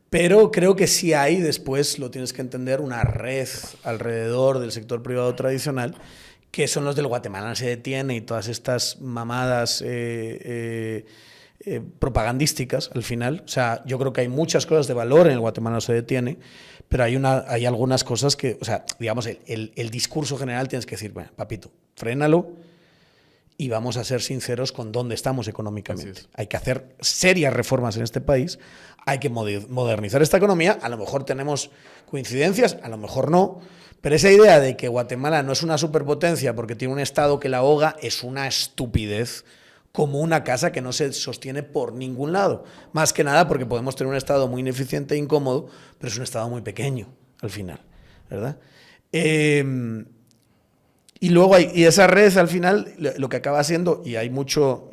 Pero creo que sí hay, después lo tienes que entender, una red alrededor del sector privado tradicional, que son los del Guatemala se detiene y todas estas mamadas propagandísticas al final. O sea, yo creo que hay muchas cosas de valor en el Guatemala se detiene, pero hay algunas cosas que, o sea, digamos, el discurso general tienes que decir, bueno, papito, frénalo y vamos a ser sinceros con dónde estamos económicamente. Hay que hacer serias reformas en este país, hay que modernizar esta economía, a lo mejor tenemos coincidencias, a lo mejor no, pero esa idea de que Guatemala no es una superpotencia porque tiene un Estado que la ahoga es una estupidez, como una casa que no se sostiene por ningún lado. Más que nada porque podemos tener un Estado muy ineficiente e incómodo, pero es un Estado muy pequeño al final, ¿verdad? Y luego y esa red al final lo que acaba siendo, y hay mucho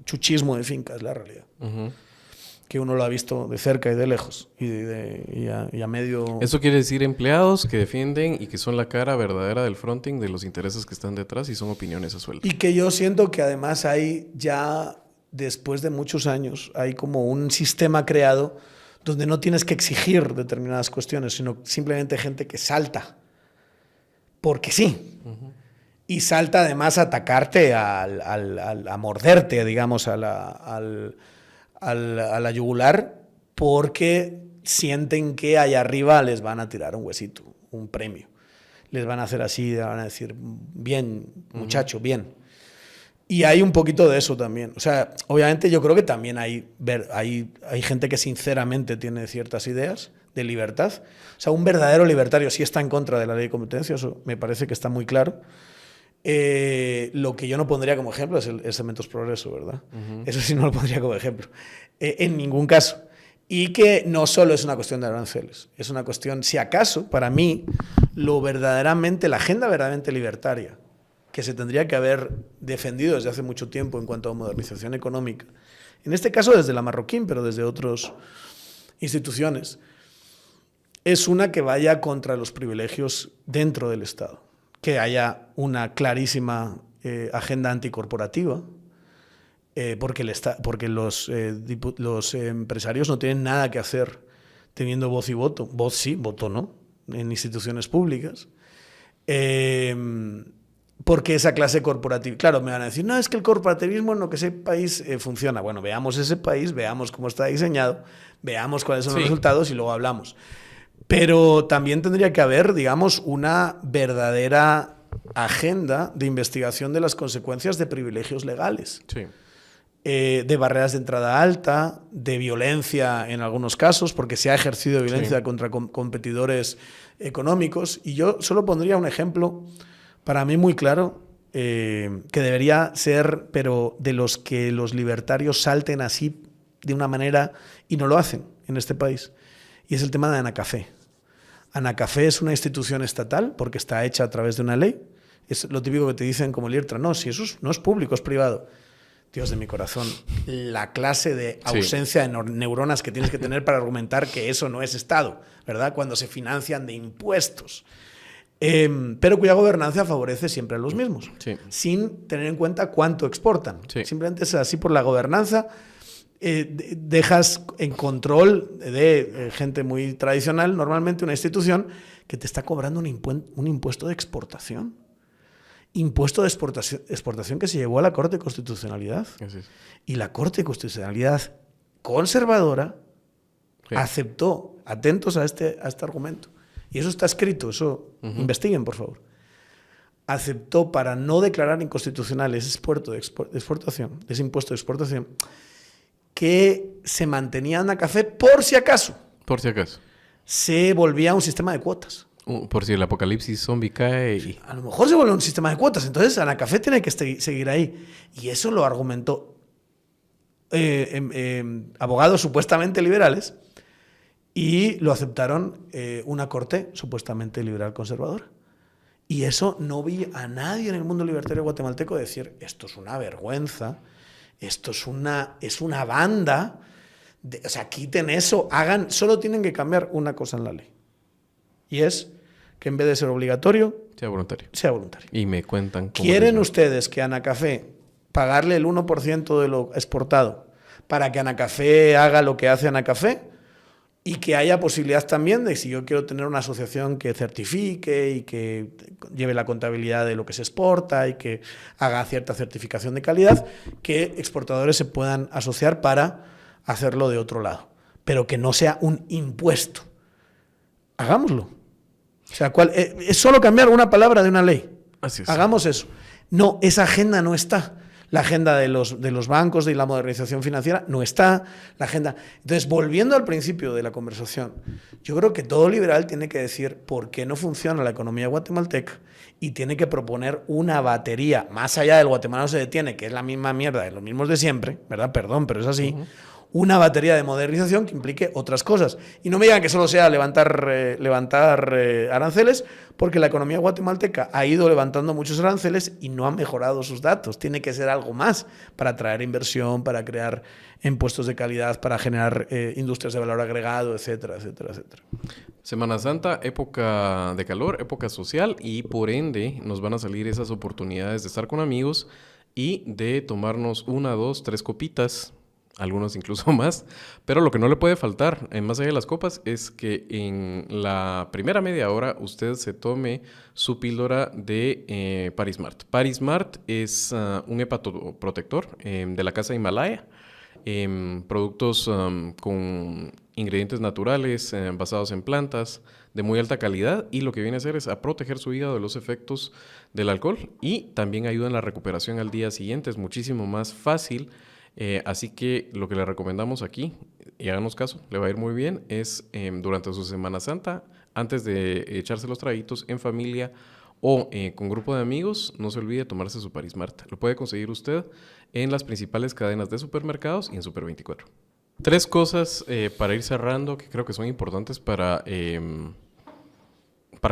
chuchismo de fincas, la realidad. Que uno lo ha visto de cerca y de lejos y a medio... Eso quiere decir empleados que defienden y que son la cara verdadera del fronting de los intereses que están detrás y son opiniones a sueldo. Y que yo siento que además hay ya, después de muchos años, hay como un sistema creado donde no tienes que exigir determinadas cuestiones, sino simplemente gente que salta. Porque sí. Y salta además a atacarte, a morderte, digamos, a la yugular, porque sienten que allá arriba les van a tirar un huesito, un premio. Les van a hacer así, les van a decir, bien, muchacho, bien. Y hay un poquito de eso también. O sea, obviamente yo creo que también hay gente que sinceramente tiene ciertas ideas de libertad. O sea, un verdadero libertario sí está en contra de la ley de competencia, eso me parece que está muy claro. Lo que yo no pondría como ejemplo es Cementos Progreso, ¿verdad? Eso sí no lo pondría como ejemplo. En ningún caso. Y que no solo es una cuestión de aranceles, es una cuestión, si acaso, para mí, la agenda verdaderamente libertaria, que se tendría que haber defendido desde hace mucho tiempo en cuanto a modernización económica, en este caso desde la Marroquín, pero desde otras instituciones, es una que vaya contra los privilegios dentro del Estado. Que haya una clarísima agenda anticorporativa, porque los empresarios no tienen nada que hacer teniendo voz y voto. Voz sí, voto no, en instituciones públicas. Porque esa clase corporativa... Claro, me van a decir, no, es que el corporativismo en lo que ese país funciona. Bueno, veamos ese país, veamos cómo está diseñado, veamos cuáles son los resultados y luego hablamos. Pero también tendría que haber, digamos, una verdadera agenda de investigación de las consecuencias de privilegios legales. Sí. De barreras de entrada alta, de violencia en algunos casos, porque se ha ejercido violencia contra competidores económicos. Y yo solo pondría un ejemplo, para mí muy claro, que debería ser, pero de los que los libertarios salten así de una manera y no lo hacen en este país. Y es el tema de Anacafé. Anacafé es una institución estatal porque está hecha a través de una ley. Es lo típico que te dicen como el IRTRA. No, si eso no es público, es privado. Dios de mi corazón, la clase de ausencia de neuronas que tienes que tener para argumentar que eso no es Estado, ¿verdad? Cuando se financian de impuestos. Pero cuya gobernanza favorece siempre a los mismos, sin tener en cuenta cuánto exportan. Simplemente es así por la gobernanza. Dejas en control de gente muy tradicional, normalmente una institución que te está cobrando un impuesto de exportación. Impuesto de exportación que se llevó a la Corte de Constitucionalidad. Y la Corte de Constitucionalidad conservadora aceptó, atentos a este argumento. Y eso está escrito, eso investiguen, por favor. aceptó para no declarar inconstitucional ese exportación, ese impuesto de exportación, que se mantenía Anacafé por si acaso. Por si acaso. Se volvía un sistema de cuotas. Por si el apocalipsis zombie cae. Y... A lo mejor se vuelve un sistema de cuotas. Entonces, Anacafé tiene que seguir ahí. Y eso lo argumentó abogados supuestamente liberales y lo aceptaron una corte supuestamente liberal conservadora. Y eso no vi a nadie en el mundo libertario guatemalteco decir, esto es una vergüenza, esto es una banda, o sea, quiten eso, solo tienen que cambiar una cosa en la ley. Y es que en vez de ser obligatorio, sea voluntario. Sea voluntario. Y me cuentan cómo. ¿Quieren ustedes que Anacafé pagarle el 1% de lo exportado para que Anacafé haga lo que hace Anacafé? Y que haya posibilidad también de, si yo quiero tener una asociación que certifique y que lleve la contabilidad de lo que se exporta y que haga cierta certificación de calidad, que exportadores se puedan asociar para hacerlo de otro lado. Pero que no sea un impuesto. Hagámoslo. O sea, es solo cambiar una palabra de una ley. Así es. Hagamos eso. No, esa agenda no está. La agenda de los bancos, de la modernización financiera, no está. La agenda. Entonces, volviendo al principio de la conversación, yo creo que todo liberal tiene que decir por qué no funciona la economía guatemalteca y tiene que proponer una batería, más allá del guatemalano se detiene, que es la misma mierda de los mismos de siempre, ¿verdad? Perdón, pero es así. Una batería de modernización que implique otras cosas. Y no me digan que solo sea levantar aranceles, porque la economía guatemalteca ha ido levantando muchos aranceles y no ha mejorado sus datos. Tiene que ser algo más para atraer inversión, para crear impuestos de calidad, para generar industrias de valor agregado, etcétera, etcétera, etcétera. Semana Santa, época de calor, época social, y por ende nos van a salir esas oportunidades de estar con amigos y de tomarnos 1, 2, 3 copitas, algunos incluso más, pero lo que no le puede faltar, más allá de las copas, es que en la primera media hora usted se tome su píldora de Parismart. Parismart es un hepatoprotector de la casa Himalaya, productos con ingredientes naturales basados en plantas de muy alta calidad, y lo que viene a hacer es a proteger su hígado de los efectos del alcohol y también ayuda en la recuperación al día siguiente, es muchísimo más fácil. Así que lo que le recomendamos aquí, y háganos caso, le va a ir muy bien, es durante su Semana Santa, antes de echarse los traguitos en familia o con grupo de amigos, no se olvide tomarse su Parismart. Lo puede conseguir usted en las principales cadenas de supermercados y en Super 24. 3 cosas para ir cerrando que creo que son importantes para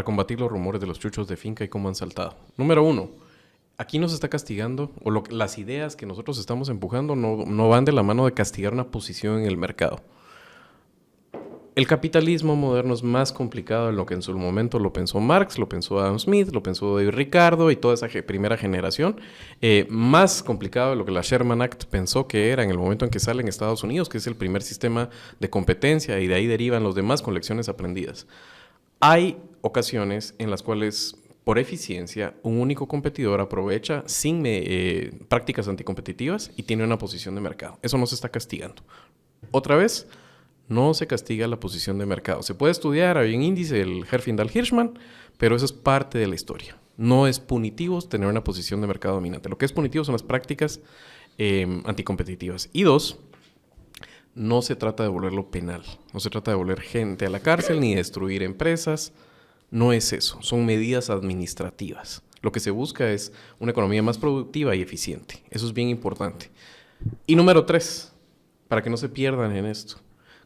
combatir los rumores de los chuchos de finca y cómo han saltado. Número 1. Aquí nos está castigando, o las ideas que nosotros estamos empujando no van de la mano de castigar una posición en el mercado. El capitalismo moderno es más complicado de lo que en su momento lo pensó Marx, lo pensó Adam Smith, lo pensó David Ricardo y toda esa primera generación. Más complicado de lo que la Sherman Act pensó que era en el momento en que sale en Estados Unidos, que es el primer sistema de competencia, y de ahí derivan los demás con lecciones aprendidas. Hay ocasiones en las cuales, por eficiencia, un único competidor aprovecha sin prácticas anticompetitivas y tiene una posición de mercado. Eso no se está castigando. Otra vez, no se castiga la posición de mercado. Se puede estudiar, hay un índice, el Herfindahl-Hirschman, pero eso es parte de la historia. No es punitivo tener una posición de mercado dominante. Lo que es punitivo son las prácticas anticompetitivas. Y 2, no se trata de volverlo penal. No se trata de volver gente a la cárcel ni destruir empresas. No es eso, son medidas administrativas. Lo que se busca es una economía más productiva y eficiente. Eso es bien importante. Y número 3, para que no se pierdan en esto.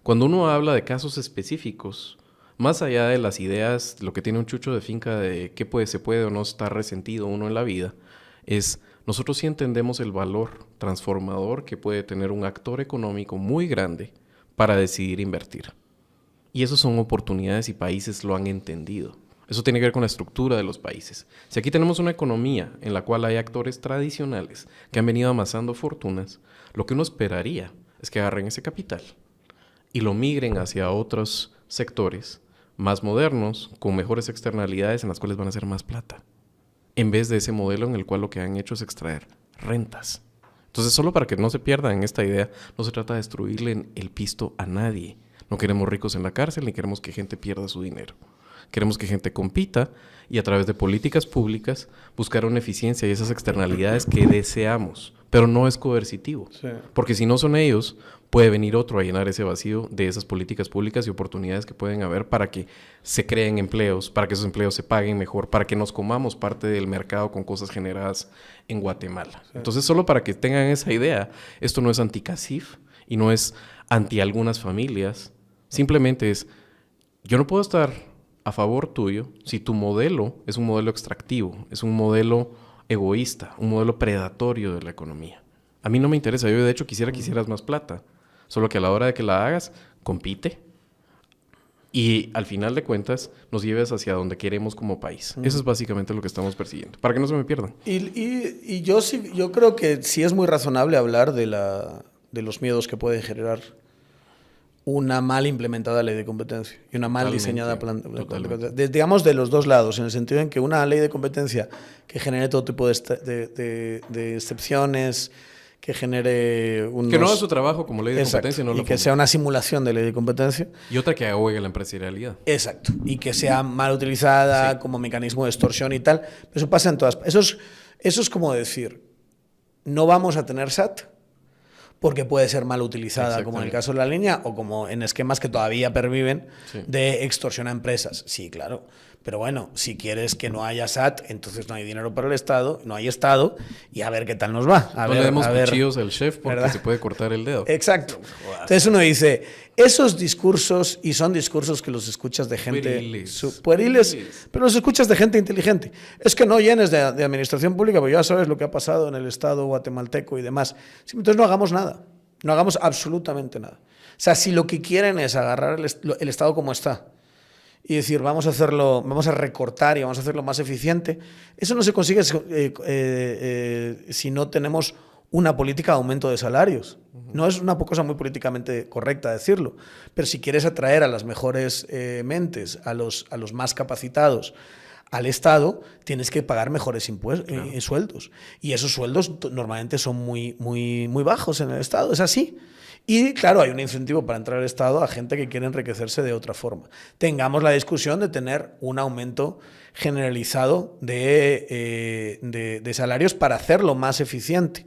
Cuando uno habla de casos específicos, más allá de las ideas, lo que tiene un chucho de finca de qué se puede o no estar resentido uno en la vida, es nosotros sí entendemos el valor transformador que puede tener un actor económico muy grande para decidir invertir. Y eso son oportunidades y países lo han entendido. Eso tiene que ver con la estructura de los países. Si aquí tenemos una economía en la cual hay actores tradicionales que han venido amasando fortunas, lo que uno esperaría es que agarren ese capital y lo migren hacia otros sectores más modernos, con mejores externalidades en las cuales van a hacer más plata, en vez de ese modelo en el cual lo que han hecho es extraer rentas. Entonces, solo para que no se pierdan en esta idea, no se trata de destruirle el pisto a nadie. No queremos ricos en la cárcel, ni queremos que gente pierda su dinero. Queremos que gente compita y a través de políticas públicas buscar una eficiencia y esas externalidades que deseamos. Pero no es coercitivo. Sí. Porque si no son ellos, puede venir otro a llenar ese vacío de esas políticas públicas y oportunidades que pueden haber para que se creen empleos, para que esos empleos se paguen mejor, para que nos comamos parte del mercado con cosas generadas en Guatemala. Sí. Entonces, solo para que tengan esa idea, esto no es anti-CACIF y no es anti algunas familias. Simplemente es, yo no puedo estar a favor tuyo si tu modelo es un modelo extractivo, es un modelo egoísta, un modelo predatorio de la economía. A mí no me interesa. Yo, de hecho, quisiera que hicieras más plata. Solo que a la hora de que la hagas, compite. Y al final de cuentas, nos lleves hacia donde queremos como país. Eso es básicamente lo que estamos persiguiendo. Para que no se me pierdan. Y yo creo que sí es muy razonable hablar de los miedos que puede generar una mal implementada ley de competencia y una mal diseñada plan de competencia. Digamos de los dos lados, en el sentido en que una ley de competencia que genere todo tipo de excepciones, que genere unos... Que no haga su trabajo como ley de competencia. No y que sea una simulación de ley de competencia. Y otra que ahogue la empresarialidad. Exacto. Y que sea mal utilizada como mecanismo de extorsión y tal. Eso pasa en todas... Eso es como decir, no vamos a tener SAT porque puede ser mal utilizada, como en el caso de la línea, o como en esquemas que todavía perviven de extorsión a empresas. Sí, claro. Pero bueno, si quieres que no haya SAT, entonces no hay dinero para el Estado, no hay Estado, y a ver qué tal nos va. No le demos cuchillos al chef porque ¿verdad? Se puede cortar el dedo. Exacto. Entonces uno dice, esos discursos, y son discursos que los escuchas de gente pueriles, pero los escuchas de gente inteligente. Es que no llenes de administración pública, porque ya sabes lo que ha pasado en el Estado guatemalteco y demás. Entonces no hagamos nada, no hagamos absolutamente nada. O sea, si lo que quieren es agarrar el Estado como está, y decir, vamos a recortar y vamos a hacerlo más eficiente. Eso no se consigue si no tenemos una política de aumento de salarios. No es una cosa muy políticamente correcta decirlo, pero si quieres atraer a las mejores mentes, a los más capacitados al Estado, tienes que pagar mejores sueldos. Y esos sueldos normalmente son muy, muy, muy bajos en el Estado. Es así. Y claro, hay un incentivo para entrar al Estado a gente que quiere enriquecerse de otra forma. Tengamos la discusión de tener un aumento generalizado de salarios para hacerlo más eficiente.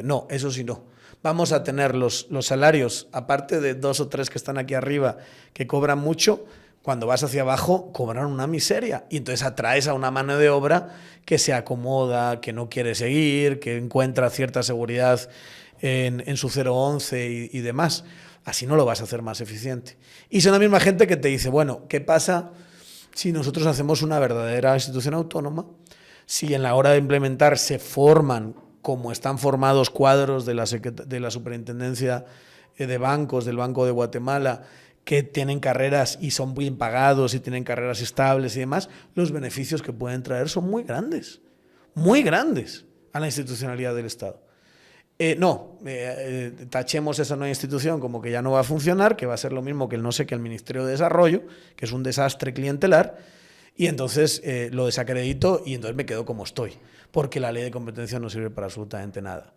No, eso sí no. Vamos a tener los salarios, aparte de 2 o 3 que están aquí arriba, que cobran mucho, cuando vas hacia abajo cobran una miseria. Y entonces atraes a una mano de obra que se acomoda, que no quiere seguir, que encuentra cierta seguridad en su 011 y demás. Así no lo vas a hacer más eficiente. Y son la misma gente que te dice, bueno, ¿qué pasa si nosotros hacemos una verdadera institución autónoma? Si en la hora de implementar se forman, como están formados cuadros de la Superintendencia de Bancos, del Banco de Guatemala, que tienen carreras y son bien pagados y tienen carreras estables y demás, los beneficios que pueden traer son muy grandes a la institucionalidad del Estado. Tachemos esa nueva institución como que ya no va a funcionar, que va a ser lo mismo que el Ministerio de Desarrollo, que es un desastre clientelar, y entonces lo desacredito y entonces me quedo como estoy, porque la ley de competencia no sirve para absolutamente nada.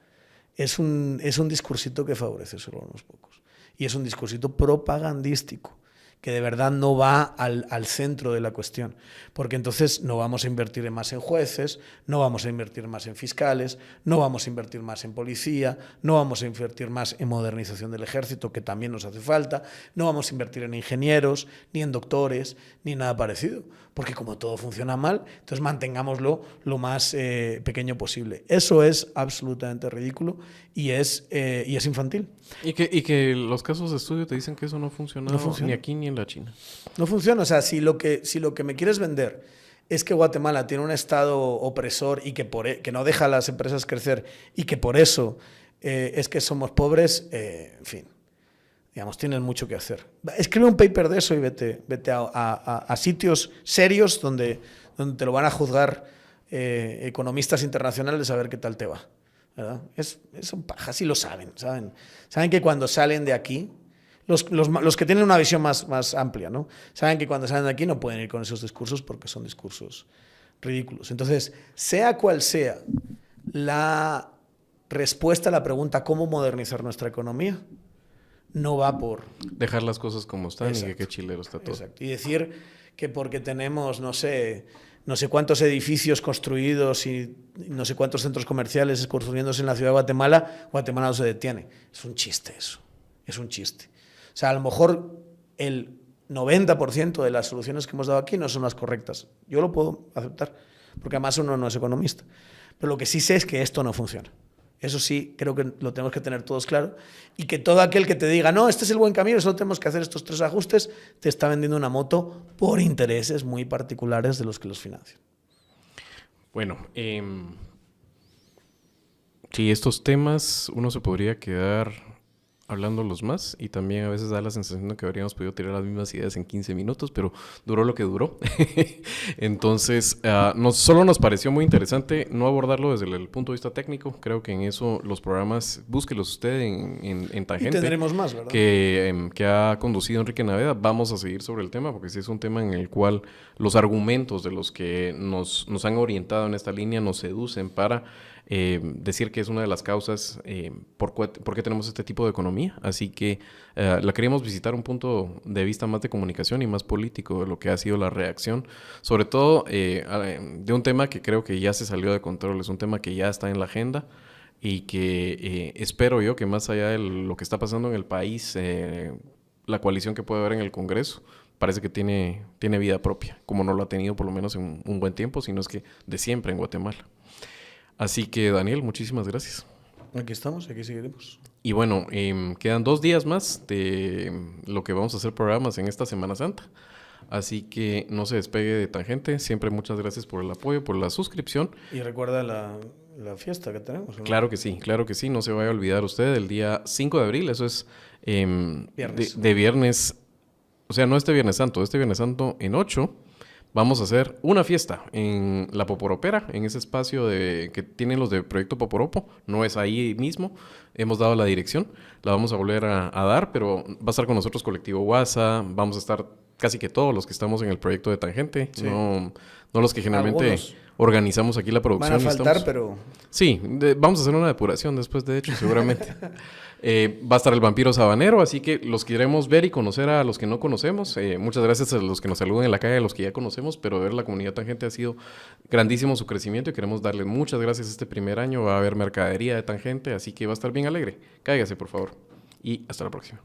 Es un discursito que favorece solo a unos pocos, y es un discursito propagandístico, que de verdad no va al centro de la cuestión, porque entonces no vamos a invertir más en jueces, no vamos a invertir más en fiscales, no vamos a invertir más en policía, no vamos a invertir más en modernización del ejército, que también nos hace falta, no vamos a invertir en ingenieros, ni en doctores, ni nada parecido, porque como todo funciona mal, entonces mantengámoslo lo más pequeño posible. Eso es absolutamente ridículo y es infantil. Y que los casos de estudio te dicen que eso no funciona ni aquí ni en la China. No funciona. O sea, si lo que me quieres vender es que Guatemala tiene un Estado opresor y que no deja a las empresas crecer y que por eso es que somos pobres, en fin, digamos, tienes mucho que hacer. Escribe un paper de eso y vete a sitios serios donde te lo van a juzgar economistas internacionales a ver qué tal te va, ¿verdad? Son pajas y lo saben. Saben que cuando salen de aquí, los que tienen una visión más amplia, ¿no? Saben que cuando salen de aquí no pueden ir con esos discursos porque son discursos ridículos. Entonces, sea cual sea la respuesta a la pregunta ¿cómo modernizar nuestra economía? no va por... Dejar las cosas como están. Exacto. Y que qué chilero está todo. Exacto. Y decir que porque tenemos, no sé cuántos edificios construidos y no sé cuántos centros comerciales construyéndose en la ciudad de Guatemala, Guatemala no se detiene. Es un chiste eso. Es un chiste. O sea, a lo mejor el 90% de las soluciones que hemos dado aquí no son las correctas. Yo lo puedo aceptar, porque además uno no es economista. Pero lo que sí sé es que esto no funciona. Eso sí, creo que lo tenemos que tener todos claro. Y que todo aquel que te diga, no, este es el buen camino, solo tenemos que hacer estos 3 ajustes, te está vendiendo una moto por intereses muy particulares de los que los financian. Bueno, sí, estos temas uno se podría quedar hablándolos más y también a veces da la sensación de que habríamos podido tirar las mismas ideas en 15 minutos, pero duró lo que duró. Entonces, solo nos pareció muy interesante no abordarlo desde el punto de vista técnico. Creo que en eso los programas, búsquelos usted en Tangente. Y tendremos más, ¿verdad? Que ha conducido Enrique Naveda. Vamos a seguir sobre el tema porque sí es un tema en el cual los argumentos de los que nos han orientado en esta línea nos seducen para decir que es una de las causas por qué tenemos este tipo de economía. Así que la queríamos visitar un punto de vista más de comunicación y más político de lo que ha sido la reacción, sobre todo de un tema que creo que ya se salió de control, es un tema que ya está en la agenda y que espero yo que más allá de lo que está pasando en el país, la coalición que puede haber en el Congreso parece que tiene vida propia, como no lo ha tenido por lo menos en un buen tiempo, sino es que de siempre en Guatemala. Así que, Daniel, muchísimas gracias. Aquí estamos, aquí seguiremos. Y bueno, quedan 2 días más de lo que vamos a hacer programas en esta Semana Santa. Así que no se despegue de Tangente. Siempre muchas gracias por el apoyo, por la suscripción. Y recuerda la fiesta que tenemos, ¿no? Claro que sí. No se vaya a olvidar usted el día 5 de abril. Eso es viernes. De viernes. O sea, no este Viernes Santo. Este Viernes Santo en 8. Vamos a hacer una fiesta en la Poporopera, en ese espacio que tienen los de Proyecto Poporopo. No es ahí mismo, hemos dado la dirección, la vamos a volver a dar, pero va a estar con nosotros Colectivo Guasa, vamos a estar casi que todos los que estamos en el proyecto de Tangente, sí. no los que generalmente algunos organizamos aquí la producción. Van a faltar, pero... Sí, vamos a hacer una depuración después, de hecho, seguramente. Va a estar el Vampiro Sabanero, así que los queremos ver y conocer a los que no conocemos. Muchas gracias a los que nos saludan en la calle, a los que ya conocemos, pero ver la comunidad Tangente ha sido grandísimo su crecimiento y queremos darle muchas gracias este primer año. Va a haber mercadería de Tangente, así que va a estar bien alegre. Cáigase, por favor. Y hasta la próxima.